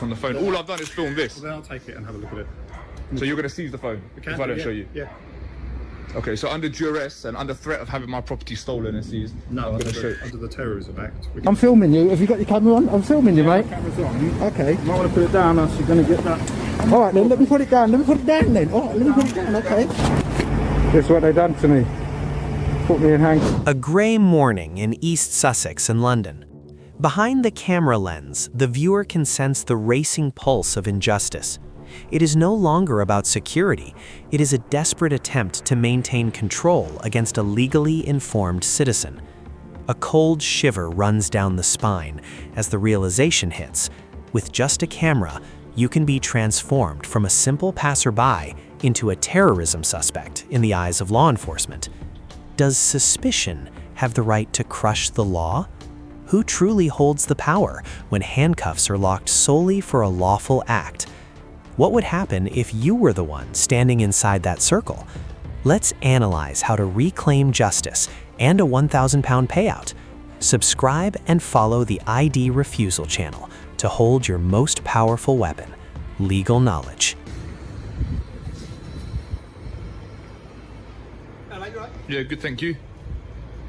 from the phone. All I've done is film this. Well, then I'll take it and have a look at it. So you're going to seize the phone if I don't show you? Yeah. Okay, so under duress and under threat of having my property stolen and seized, No, I'm under, going to show under the Terrorism Act. I'm filming you. Have you got your camera on? I'm filming you, mate. Camera's on. Okay. You might want to put it down, else you're going to get that. All right, then let me put it down. Let me put it down then. All right, let me put it down. Okay. This is what they done to me. Put me in handcuffs. A grey morning in East Sussex in London. Behind the camera lens, the viewer can sense the racing pulse of injustice. It is no longer about security. It is a desperate attempt to maintain control against a legally informed citizen. A cold shiver runs down the spine as the realization hits. With just a camera, you can be transformed from a simple passerby into a terrorism suspect in the eyes of law enforcement. Does suspicion have the right to crush the law? Who truly holds the power when handcuffs are locked solely for a lawful act? What would happen if you were the one standing inside that circle? Let's analyze how to reclaim justice and a £1,000 payout. Subscribe and follow the ID Refusal channel to hold your most powerful weapon, legal knowledge. Hello, mate, you right? Yeah, good, thank you.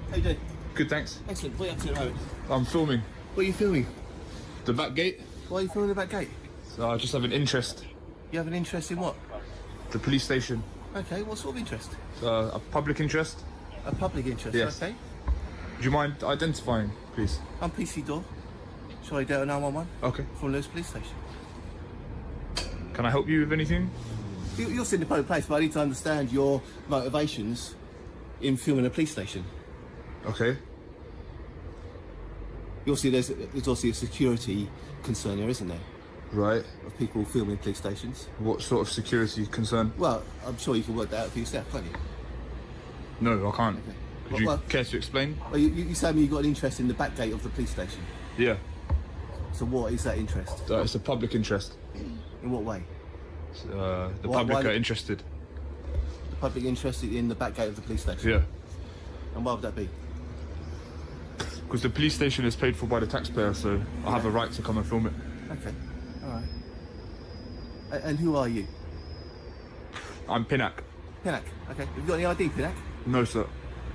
How you doing? Good, thanks. Excellent. What are you up to at the moment? I'm filming What are you filming? the back gate. Why are you filming the back gate? So I just have an interest. You have an interest in what? The police station. Okay, what sort of interest? A public interest. A public interest, Yes. okay. Do you mind identifying, please? I'm PC Door. Charlie Delta 911 Okay. from Lewis Police Station. Can I help you with anything? You're sitting in a public place, but I need to understand your motivations in filming a police station. Okay. You'll see there's obviously a security concern here, isn't there? Right. Of people filming police stations. What sort of security concern? Well, I'm sure you can work that out for yourself, can't you? No, I can't. Okay. Could you Well, care to explain? Well, you say to me you've got an interest in the back gate of the police station. Yeah. So what is that interest? It's a public interest. In what way? The Why- public why- are interested. The public interest in the back gate of the police station? Yeah. And why would that be? Because the police station is paid for by the taxpayer, so I have a right to come and film it. Okay, alright. And who are you? I'm Pinnock. Pinnock, okay. Have you got any ID, Pinnock? No, sir.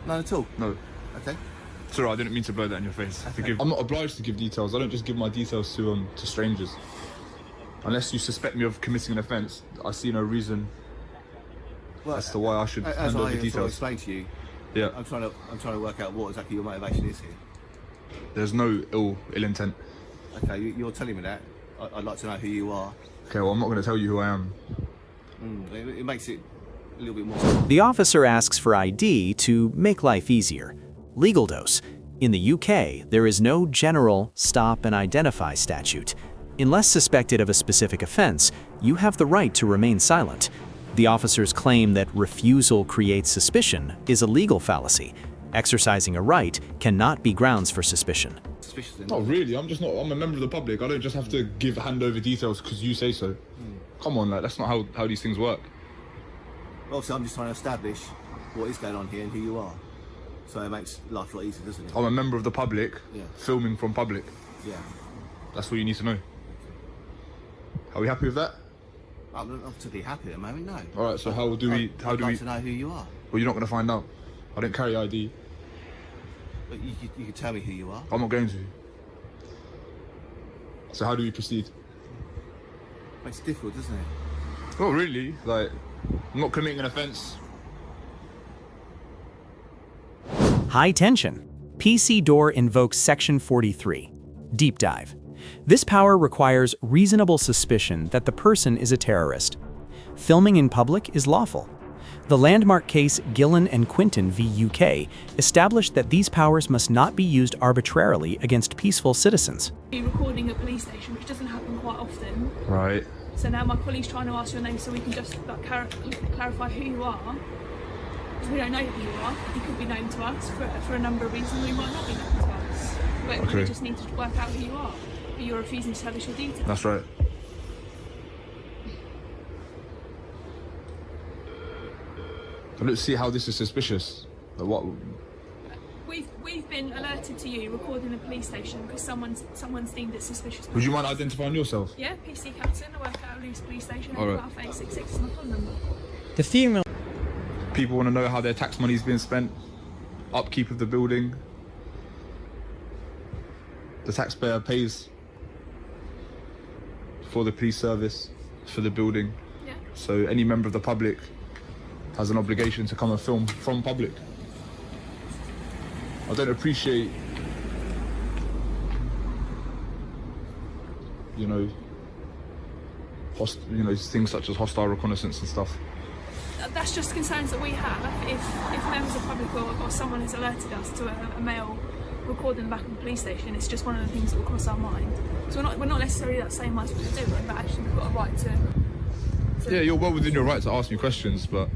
None at all? No. Okay. Sorry, I didn't mean to blow that in your face. Forgive. I'm not obliged to give details. I don't just give my details to strangers. Unless you suspect me of committing an offence, I see no reason Well, as to why I should as hand over I sort of details. explained to you, Yeah. I'm trying to work out what exactly your motivation is here. There's no ill intent. Okay, you're telling me that. I'd like to know who you are. Okay, well, I'm not going to tell you who I am. It makes it a little bit more. The officer asks for ID to make life easier. Legal dose. In the UK, there is no general stop and identify statute. Unless suspected of a specific offense, you have the right to remain silent. The officer's claim that refusal creates suspicion is a legal fallacy. Exercising a right cannot be grounds for suspicion. Suspicious. Not really. I'm a member of the public. I don't just have to hand over details because you say so. Come on, like, that's not how these things work. Obviously, I'm just trying to establish what is going on here and who you are. So it makes life a lot easier, doesn't it? I'm a member of the public, Yeah. filming from public. Yeah. That's what you need to know. Are we happy with that? I'm not particularly happy at the moment, no. All right. So how do we? I'd like to know who you are. Well, you're not going to find out. I don't carry ID. But you can tell me who you are. I'm not going to. So how do we proceed? Makes it difficult, doesn't it? Not really. Like, I'm not committing an offence. High tension. PC Door invokes Section 43. Deep dive. This power requires reasonable suspicion that the person is a terrorist. Filming in public is lawful. The landmark case Gillen and Quinton v. UK established that these powers must not be used arbitrarily against peaceful citizens. Recording at police station, which doesn't happen quite often. Right. So now my colleague's trying to ask your name so we can just like, clarify who you are. Because we don't know who you are. You could be known to us for a number of reasons. We might not be known to us. But Okay. we just need to work out who you are. But you're refusing to tell us your details. That's right. I don't see how this is suspicious. Like, what? We've been alerted to you recording the police station because someone's deemed it suspicious. Would you mind identifying yourself? Yeah, PC Captain. I work at a loose police station. All right. 866 is my phone number. The female People want to know how their tax money is being spent, upkeep of the building. The taxpayer pays for the police service, for the building. Yeah. So any member of the public has an obligation to come and film from public. I don't appreciate, you know, things such as hostile reconnaissance and stuff. That's just concerns that we have. If members of the public or someone has alerted us to a male recording the back of the police station, it's just one of the things that will cross our mind. So we're not necessarily that saying what to do, but actually we've got a right to. Yeah, you're well within your right to ask me questions, but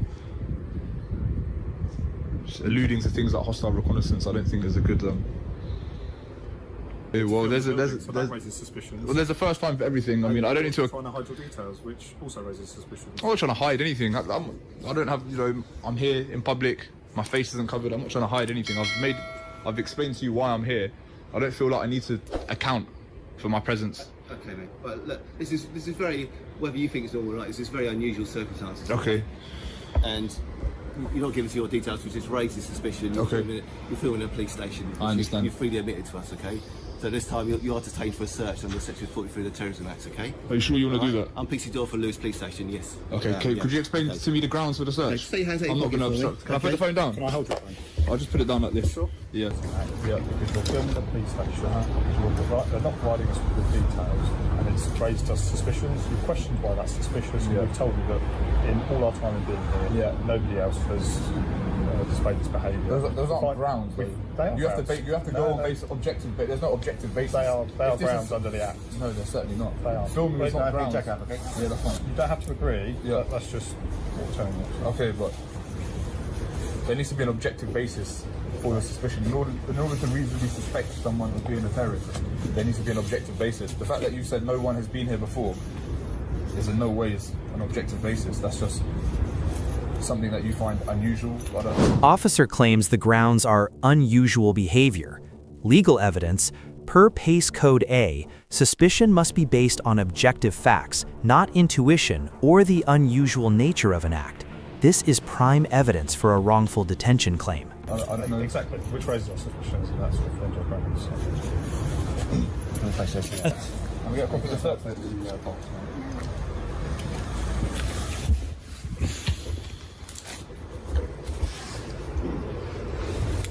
just alluding to things like hostile reconnaissance, I don't think there's a good. Well, there's that raises suspicions. Well, there's a first time for everything. I mean, I don't need to. Trying to hide your details, which also raises suspicions. I'm not trying to hide anything. I don't have, I'm here in public. My face isn't covered. I'm not trying to hide anything. I've explained to you why I'm here. I don't feel like I need to account for my presence. Okay, mate. But look, this is very, whether you think it's normal or not, this is very unusual circumstances. Okay. And you're not giving us your details, which just raises suspicion. Okay. You're filming a police station. I understand. You've freely admitted to us, okay? So this time you are detained for a search under Section 43 of the Terrorism Act, okay? Are you sure you want to do that? I'm PC Door for Lewis Police Station, yes. Okay, could you explain to me the grounds for the search? Just put your hands out I'm your not going to pocket for me. obstruct. Can I put the phone down? Can I hold your phone? I'll just put it down like this. Sure. Yeah. Yeah, because you're filming the police station, they're not providing us with the details, and it's raised us suspicions. You've questioned why that's suspicious, and we've told you that in all our time in being here, nobody else has displayed this behaviour. Those aren't grounds. They are You have grounds. to go on base objective. There's no objective basis. They are If this grounds is- under the Act. No, they're certainly not. They are. Filming is not grounds. Check out, okay? Yeah, that's fine. You don't have to agree, Yeah. but that's just what we're telling you. Okay, but there needs to be an objective basis for the suspicion. In order to reasonably suspect someone of being a terrorist, there needs to be an objective basis. The fact that you said no one has been here before is in no ways an objective basis. That's just something that you find unusual. I don't know. officer claims the grounds are unusual behavior. Legal evidence, per Pace Code A, suspicion must be based on objective facts, not intuition or the unusual nature of an act. This is prime evidence for a wrongful detention claim. I don't know. Exactly, which raises our suspicions, and that's what friends are grounds. Can we get a copy of the search?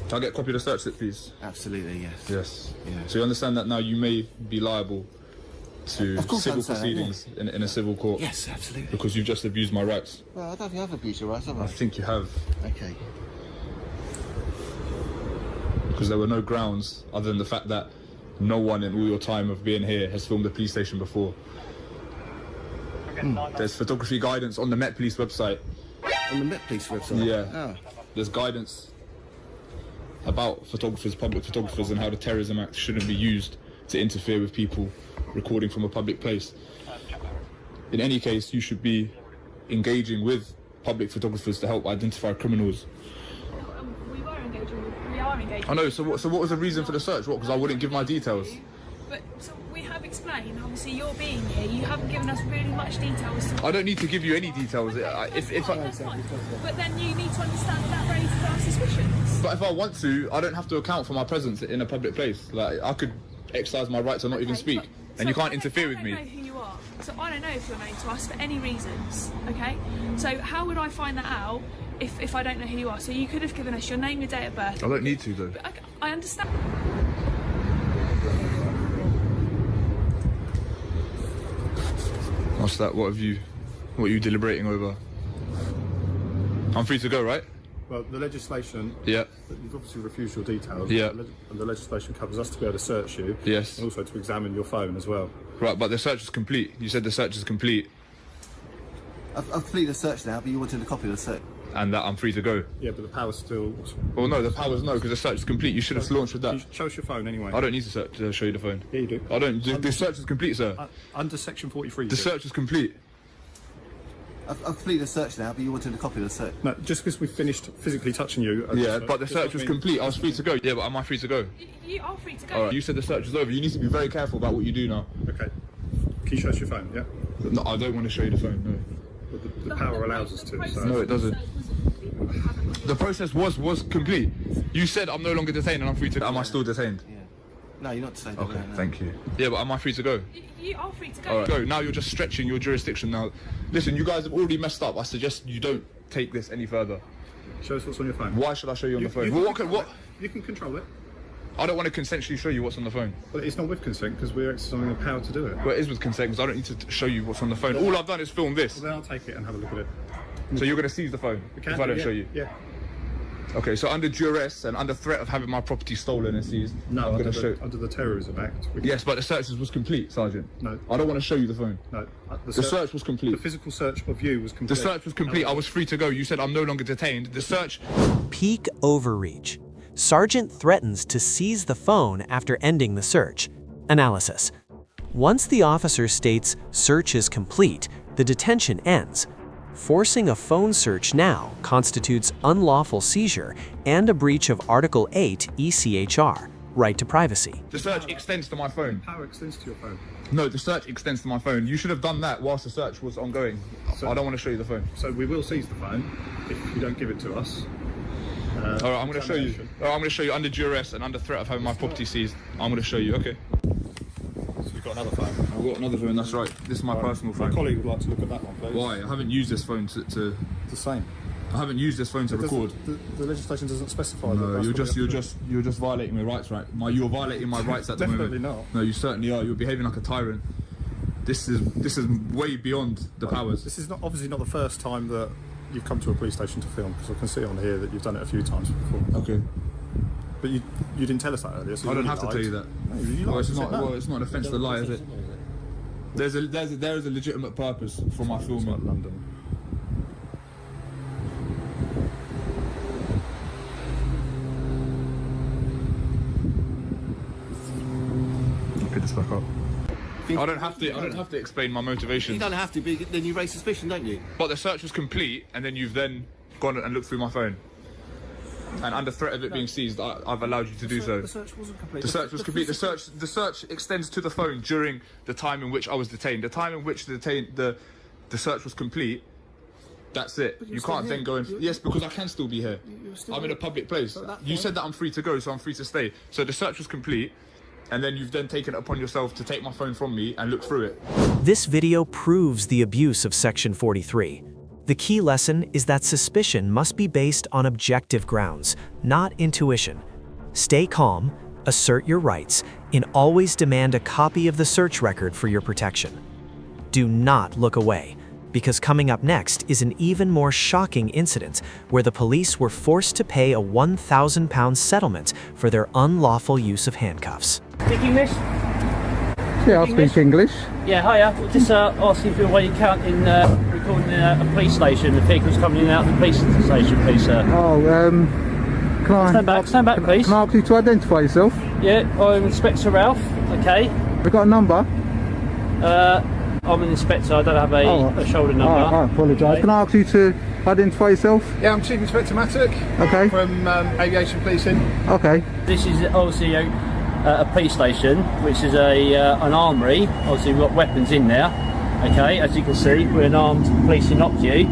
Can I get a copy of the search slip, please? Absolutely, yes. Yes. Yeah. So you understand that now you may be liable to Of course I civil understand that, proceedings in a civil court Yes, absolutely. because you've just abused my rights. Well, I don't think I've abused your rights, have I I? think you have, Okay. because there were no grounds other than the fact that no one in all your time of being here has filmed a police station before. There's photography guidance on the Met Police website. On the Met Police website? Yeah. Oh. There's guidance about photographers, public photographers, and how the Terrorism Act shouldn't be used to interfere with people recording from a public place. In any case, you should be engaging with public photographers to help identify criminals. We are engaging. I know, so what was the reason for the search? What, because I wouldn't give my details? But so we have explained, obviously you're being here, you haven't given us really much details. I don't need to give you any details. That's fine. But then you need to understand that raises our suspicions. But if I want to, I don't have to account for my presence in a public place. Like, I could exercise my right to not even speak, and you can't interfere with me. I don't know who you are, so I don't know if you're known to us for any reasons, okay? So how would I find that out if I don't know who you are? So you could have given us your name, your date of birth. I don't need to, though. But I understand. What's that? What are you deliberating over? I'm free to go, right? Well, the legislation, Yeah. you've obviously refused your details. Yeah. And the legislation covers us to be able to search you. Yes. And also to examine your phone as well. Right, but the search is complete. You said the search is complete I've completed the search now, but you wanted a copy of the search. and that I'm free to go. Yeah, but the power's still... Well, no, the power's no, because the search is complete. You should have launched with that. Show us your phone anyway. I don't need to show you the phone. Yeah, you do. I don't. The search is complete, sir. Under Section 43. The search is complete. I've completed the search now, but you wanted a copy of the search. No, just because we finished physically touching you. Yeah, but the search was complete. I was free to go. Yeah, but am I free to go? You are free to go. All right. You said the search was over. You need to be very careful about what you do now. Okay. Can you show us your phone? Yeah. No, I don't want to show you the phone. No. Well, the power allows us to. So. No, it doesn't. The process was complete. You said I'm no longer detained and I'm free to go. Am I still detained? Yeah. No, you're not detained. Okay, no. thank you. Yeah, but am I free to go? You are free to go. All right, go. Now you're just stretching your jurisdiction now. Listen, you guys have already messed up. I suggest you don't take this any further. Show us what's on your phone. Why should I show you on the phone? You can control it. I don't want to consensually show you what's on the phone. But it's not with consent because we're exercising the power to do it. Well, it is with consent because I don't need to show you what's on the phone. All I've done is film this. Well, then I'll take it and have a look at it. So you're going to seize the phone if I don't show you? Yeah. Okay, so under duress and under threat of having my property stolen and seized, No, I'm under, going to show. under the Terrorism Act. Yes, but the search was complete, Sergeant. No. I don't want to show you the phone. No. The search was complete. The physical search of you was complete. The search was complete. I was free to go. You said I'm no longer detained. The search. Peak overreach. Sergeant threatens to seize the phone after ending the search. Analysis. Once the officer states search is complete, the detention ends. Forcing a phone search now constitutes unlawful seizure and a breach of Article 8 ECHR, right to privacy. The search extends to my phone. Power extends to your phone. No, the search extends to my phone. You should have done that whilst the search was ongoing. I don't want to show you the phone. So we will seize the phone if you don't give it to us. All right, I'm going to show you. All right, I'm going to show you under duress and under threat of having my property seized. I'm going to show you. Okay. So you've got another phone. I've got another phone. That's right. This is my personal phone. My colleague would like to look at that one, please. Why? I haven't used this phone to. It's the same. I haven't used this phone to record. The legislation doesn't specify No, that. you're just violating my rights, right? You're violating my rights at the moment. Definitely not. No, you certainly are. You're behaving like a tyrant. This is way beyond the powers. This is obviously not the first time that you've come to a police station to film, because I can see on here that you've done it a few times before. Okay. But you didn't tell us that earlier. So I don't have to tell you that. No, you lied. It's not an offence to lie, is it? There is a legitimate purpose for my filming. Like London. Pick this back up. I don't have to explain my motivation. You don't have to, but then you raise suspicion, don't you? But the search was complete, and then you've then gone and looked through my phone. And under threat of it being seized, I've allowed you to do so. The search wasn't complete. The search was complete. The search extends to the phone during the time in which I was detained. The time in which the search was complete. That's it. You can't then go in. Yes, because I can still be here. I'm in a public place. You said that I'm free to go, so I'm free to stay. So the search was complete, and then you've then taken it upon yourself to take my phone from me and look through it. This video proves the abuse of Section 43. The key lesson is that suspicion must be based on objective grounds, not intuition. Stay calm, assert your rights, and always demand a copy of the search record for your protection. Do not look away, because coming up next is an even more shocking incident where the police were forced to pay a £1,000 settlement for their unlawful use of handcuffs. Speak English? Yeah, I speak English. Yeah, hiya. Just asking for a way you count in recording a police station. The vehicle's coming in and out of the police station, please, sir. Oh, can I... Stand back, please. Can I ask you to identify yourself? Yeah, I'm Inspector Ralph. Okay. Have you got a number? I'm an inspector. I don't have a shoulder number. I apologise. Okay. Can I ask you to identify yourself? Yeah, I'm Chief Inspector Mattock. Okay. From Aviation Policing. Okay. This is obviously a police station, which is an armoury. Obviously, we've got weapons in there. Okay, as you can see, we're an armed police inocuee.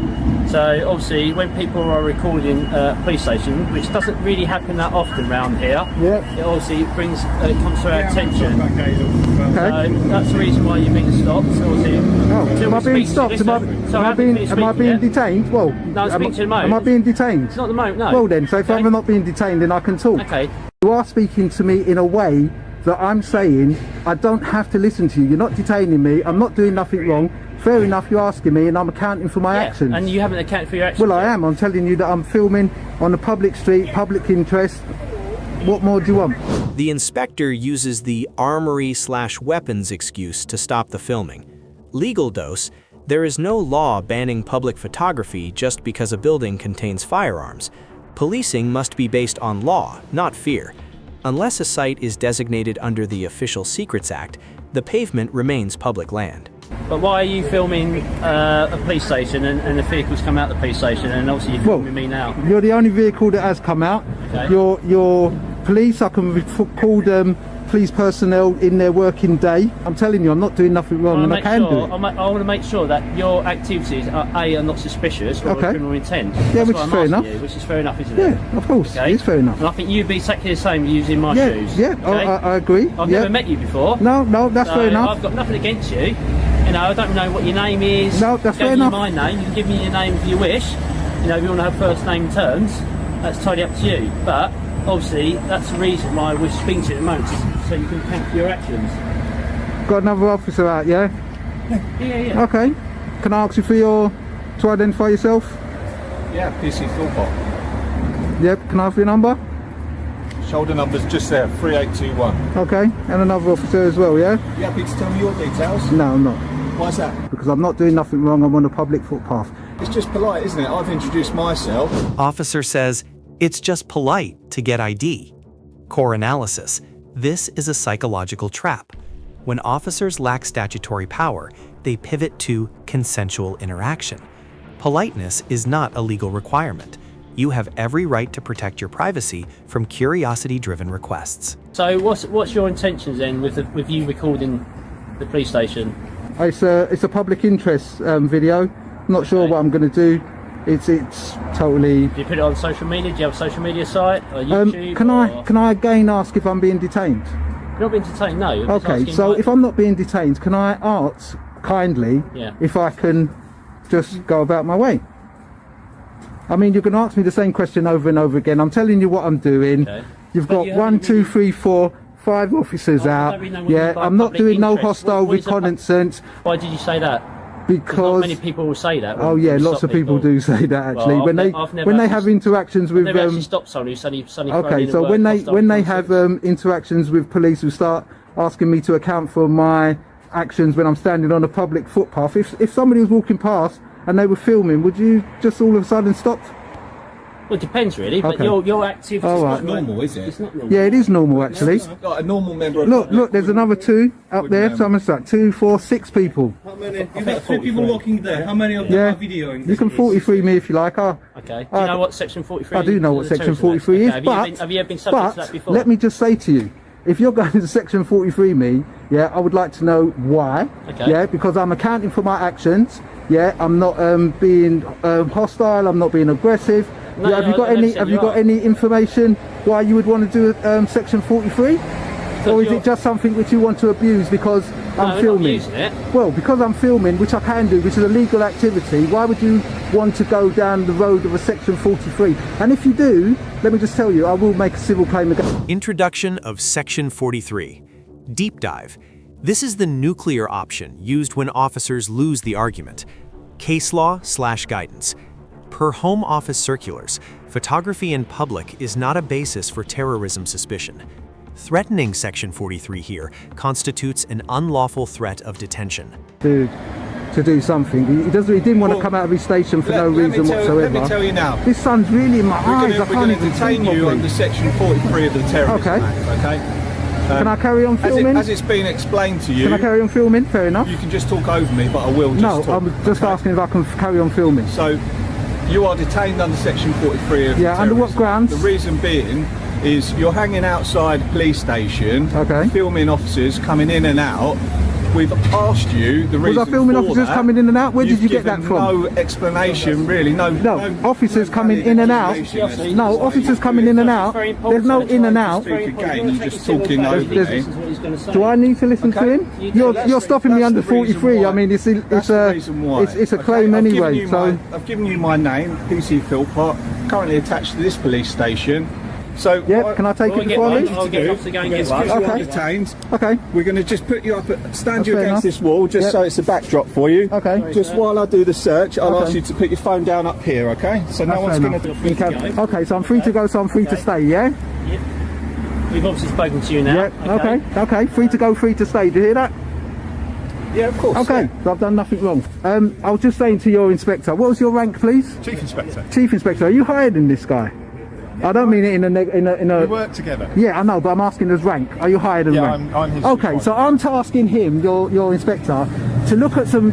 So obviously, when people are recording police station, which doesn't really happen that often around here, it obviously comes to our attention. Okay. That's the reason why you're being stopped. Obviously, Am I being stopped? Am I being detained? Well, no, speak to the moment. am I being detained? It's not the moment, no. Well then, so if I'm not being detained, then I can talk. Okay. You are speaking to me in a way that I'm saying I don't have to listen to you. You're not detaining me. I'm not doing nothing wrong. Fair enough, you're asking me, and I'm accounting for my actions. And you haven't accounted for your actions. Well, I am. I'm telling you that I'm filming on a public street, public interest. What more do you want? The inspector uses the armory/weapons excuse to stop the filming. Legal dose: there is no law banning public photography just because a building contains firearms. Policing must be based on law, not fear. Unless a site is designated under the Official Secrets Act, the pavement remains public land. But why are you filming a police station and the vehicles come out the police station, and obviously you're filming me now? You're the only vehicle that has come out. Okay. Your police, I can call them police personnel in their working day. I'm telling you, I'm not doing nothing wrong, and I can do it. I want to make sure that your activities are not suspicious or criminal intent. Yeah, which is fair enough. Which is fair enough, isn't it? Yeah, of course, Okay. it's fair enough. And I think you'd be exactly the same using my shoes. Yeah, Okay? I agree. I've never met you before. No, that's so fair enough. I've got nothing against you. You know, I don't know what your name is. No, that's fair Give me enough. my name. You can give me your name if you wish. You know, if you want to have first name terms, that's totally up to you. But obviously, that's the reason why we're speaking to you at the moment, so you can count your actions. Got another officer out, yeah? Yeah. Okay. Can I ask you to identify yourself? Yeah, PC Philpott. Yep. Can I have your number? Shoulder number's just there, 3821. Okay. And another officer as well, yeah? You happy to tell me your details? No, I'm not. Why's that? Because I'm not doing nothing wrong. I'm on a public footpath. It's just polite, isn't it? I've introduced myself. Officer says it's just polite to get ID. Core analysis. This is a psychological trap. When officers lack statutory power, they pivot to consensual interaction. Politeness is not a legal requirement. You have every right to protect your privacy from curiosity-driven requests. So what's your intentions then with you recording the police station? It's a public interest video. Not sure what I'm going to do. It's totally. Do you put it on social media? Do you have a social media site or YouTube? Can I again ask if I'm being detained? You're not being detained, no. You're just Okay, asking so like- if I'm not being detained, can I ask kindly if I can just go about my way? I mean, you can ask me the same question over and over again. I'm telling you what I'm doing. Okay. You've But got you 1, haven't 2, really- 3, 4, 5 officers I out. don't really know what you Yeah, mean by I'm not public doing no interest. hostile What is a reconnaissance Why did you say that? Not because. many people will say that. Oh yeah, lots of people do say that actually. Well, when they have interactions with Never actually stopped someone who's suddenly thrown okay, in so the word when they hostile have interactions with police who start asking me to account for my actions when I'm standing on a public footpath, if somebody was walking past and they were filming, would you just all of a sudden stop? Well, it depends really, but Okay. your activity All is right. not Normal, is it? It's not normal. Yeah, it is normal actually. Like a normal member of Look, there's another 2 up there. So I'm gonna start 2, 4, 6 people. How many? You've got 3 people walking there. How many of them Yeah, are videoing? you can 43 me if you like. Okay. Do you know what Section 43 I do know what the Section terrorism act? 43 is, Okay, have you ever been subject to that before? let me just say to you, if you're going to Section 43 me, yeah, I would like to know why. Okay. Yeah, because I'm accounting for my actions. Yeah, I'm not being hostile. I'm not being aggressive. No, yeah, have you no, got I never any? said Have you you got are. any information why you would want to do Section 43? Or is you're- it just something which you want to abuse because No, I'm we're not filming? using it. Well, because I'm filming, which I can do, which is a legal activity, why would you want to go down the road of a Section 43? And if you do, let me just tell you, I will make a civil claim against. Introduction of Section 43. Deep dive. This is the nuclear option used when officers lose the argument. Case law/guidance. Per Home Office circulars, photography in public is not a basis for terrorism suspicion. Threatening Section 43 here constitutes an unlawful threat of detention. To do something. He didn't want to come out of his station for no reason whatsoever. Let me tell you now. This sun's really in my eyes. I We're can't going to even detain think you properly. under Section 43 of the Terrorism Okay. Act, okay? Can I carry on filming? As it's been explained to you, Can I carry on filming? Fair enough. you can just talk over me, but I will just No, talk. I'm just okay? asking if I can carry on filming. So, you are detained under Section 43 of Yeah, the under what Terrorism. grounds? The reason being is you're hanging outside a police station, Okay. filming officers coming in and out. We've asked you the reason Was I filming for officers that. coming in and out? Where did You've you get that given from? No explanation, really. No, officers coming in and out. explanation. No, officers coming in and out. Very important. There's no in and out. Speak again, you're just talking over me. This is what he's going to say. Do I need to listen to Okay. him? You're stopping me That's under the reason 43. why. I mean, it's That's the a reason why. it's a Okay, claim I've given anyway. you So I've given you my name, PC Philpott, currently attached to this police station. So yeah, can I take it before I leave? I'll get off to go and get one. Because you are Okay. detained, Okay. we're going to just put you up, stand you Fair against enough. this wall, just Yep. so it's a backdrop for you. Okay. Just while I do the search, I'll Okay. ask you to put your phone down up here, okay? So no That's one's fair going to. enough. Okay, so I'm free to go, so I'm free to stay, yeah? We've obviously spoken to you now. Yeah, okay. Free to go, free to stay. Do you hear that? Yeah, of course. Okay, so I've done nothing wrong. I was just saying to your inspector, what was your rank, please? Chief Inspector. Chief Inspector, are you higher than this guy? I don't mean it in a. We work together. Yeah, I know, but I'm asking his rank. Are you higher than Yeah, rank? I'm his Okay, so supervisor. I'm tasking him, your inspector, to look at some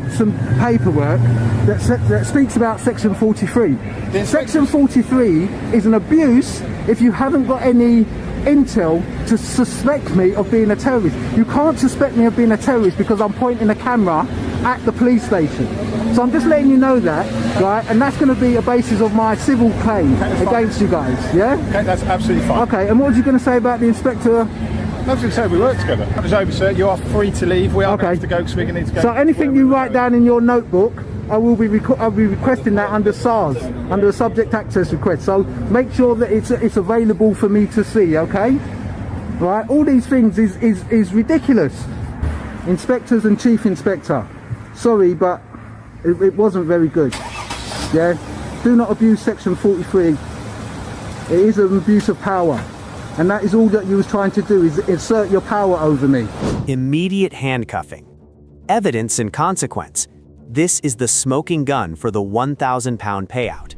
paperwork that speaks about Section 43. Section 43 is an abuse if you haven't got any intel to suspect me of being a terrorist. You can't suspect me of being a terrorist because I'm pointing a camera at the police station. So I'm just letting you know that, right? And that's going to be a basis of my civil claim against you guys, yeah? Okay, that's absolutely fine. Okay, and what was you going to say about the inspector? I was going to say we work together. That is over, sir. You are free to leave. We are going to go because we need to go. So anything you write down in your notebook, I'll be requesting that under SARS, under a subject access request. So make sure that it's available for me to see, okay? Right? All these things is ridiculous. Inspectors and chief inspector. Sorry, but it wasn't very good. Yeah? Do not abuse Section 43. It is an abuse of power. And that is all that you was trying to do, is assert your power over me. Immediate handcuffing. Evidence and consequence. This is the smoking gun for the £1,000 payout.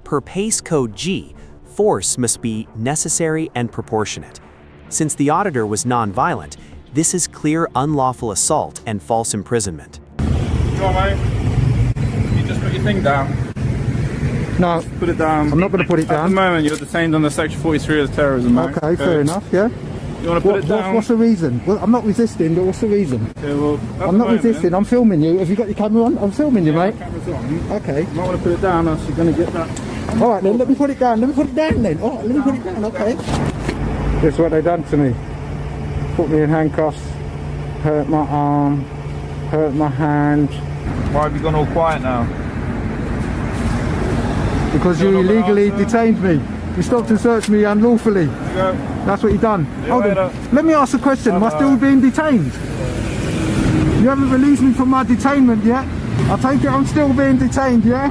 Per Pace Code G, force must be necessary and proportionate. Since the auditor was non-violent, this is clear unlawful assault and false imprisonment. Come on, mate. You just put your thing down. No, Put it down. I'm not going to put it At the down. moment, you're detained under Section 43 as terrorism, mate. Okay, fair enough, yeah? You want to put it down? What's the reason? Well, I'm not resisting, but what's the reason? Yeah, well, I'm not resisting, I'm filming you. Have you got your camera on? I'm filming you, mate. Camera's on. Okay. You might want to put it down, else you're going to get that. Alright then, let me put it down. Let me put it down then. Alright, let me put it down, okay. This is what they done to me. Put me in handcuffs, hurt my arm, hurt my hand. Why have you gone all quiet now? Because you illegally detained me. You stopped and searched me unlawfully. Go. That's what you done. Hold on. later. Let me ask a question. Am I still being detained? You haven't released me from my detainment yet. I take it I'm still being detained, yeah?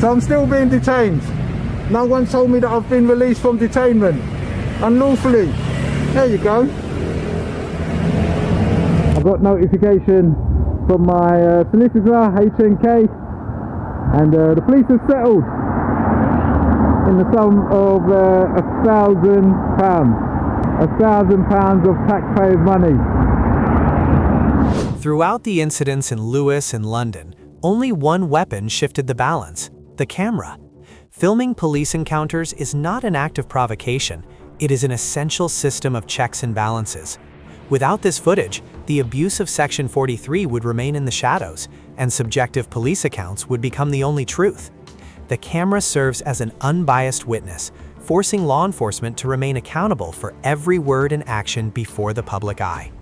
So I'm still being detained. No one told me that I've been released from detainment. Unlawfully. There you go. I got notification from my solicitor, HNK, and the police have settled in the sum of £1,000. £1,000 of taxpayers' money. Throughout the incidents in Lewis and London, only one weapon shifted the balance: the camera. Filming police encounters is not an act of provocation, it is an essential system of checks and balances. Without this footage, the abuse of Section 43 would remain in the shadows, and subjective police accounts would become the only truth. The camera serves as an unbiased witness, forcing law enforcement to remain accountable for every word and action before the public eye.